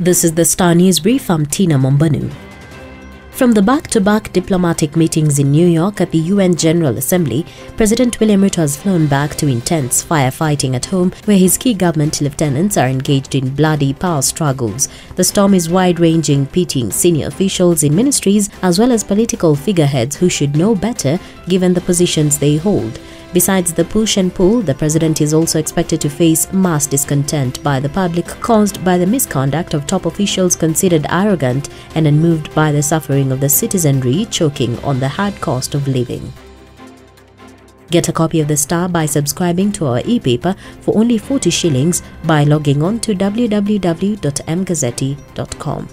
This is the Star News Brief. I'm Tina Mombanu. From the back-to-back diplomatic meetings in New York at the UN General Assembly, President William Ruto has flown back to intense firefighting at home, where his key government lieutenants are engaged in bloody power struggles. The storm is wide-ranging, pitting senior officials in ministries as well as political figureheads who should know better given the positions they hold. Besides the push and pull, the president is also expected to face mass discontent by the public caused by the misconduct of top officials considered arrogant and unmoved by the suffering of the citizenry choking on the hard cost of living. Get a copy of the Star by subscribing to our e-paper for only 40 shillings by logging on to www.mgazzetti.com.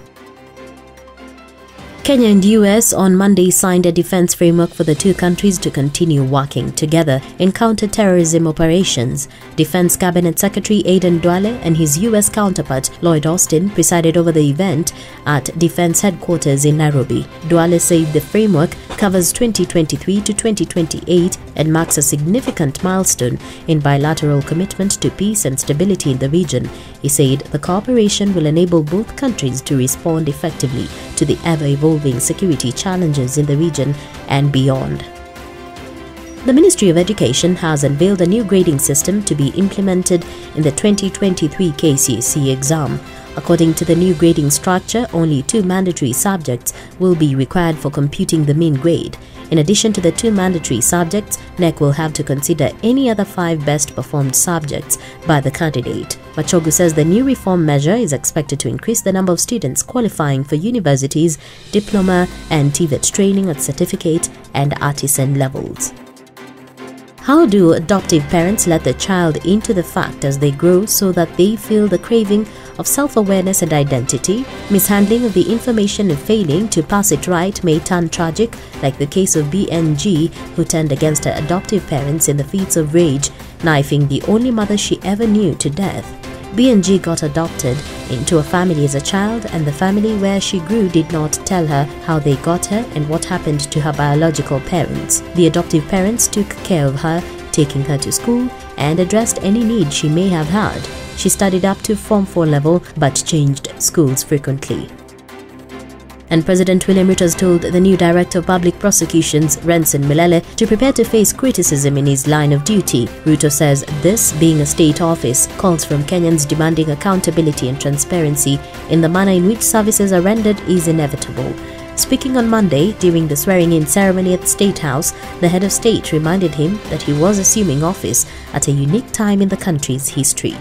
Kenya and US on Monday signed a defense framework for the two countries to continue working together in counter-terrorism operations. Defense Cabinet Secretary Aden Duale and his US counterpart Lloyd Austin presided over the event at Defense Headquarters in Nairobi. Duale said the framework covers 2023 to 2028 and marks a significant milestone in bilateral commitment to peace and stability in the region. He said the cooperation will enable both countries to respond effectively to the ever-evolving security challenges in the region and beyond. The Ministry of Education has unveiled a new grading system to be implemented in the 2023 KCSE exam. According to the new grading structure, only 2 mandatory subjects will be required for computing the mean grade. In addition to the 2 mandatory subjects, NEC will have to consider any other 5 best performed subjects by the candidate. Machogu says the new reform measure is expected to increase the number of students qualifying for universities, diploma and TVET training at certificate and artisan levels. How do adoptive parents let their child into the fact as they grow so that they feel the craving of self-awareness and identity? Mishandling of the information and failing to pass it right may turn tragic, like the case of BNG, who turned against her adoptive parents in the fits of rage, knifing the only mother she ever knew to death. BNG got adopted into a family as a child, and the family where she grew did not tell her how they got her and what happened to her biological parents. The adoptive parents took care of her, taking her to school and addressed any need she may have had. She studied up to Form 4 level but changed schools frequently. And President William Ruto has told the new Director of Public Prosecutions, Renson Milele, to prepare to face criticism in his line of duty. Ruto says this, being a state office, calls from Kenyans demanding accountability and transparency in the manner in which services are rendered is inevitable. Speaking on Monday during the swearing-in ceremony at State House, the head of state reminded him that he was assuming office at a unique time in the country's history.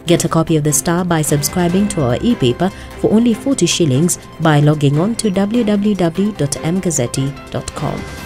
Get a copy of the Star by subscribing to our e-paper for only 40 shillings by logging on to www.mgazzetti.com.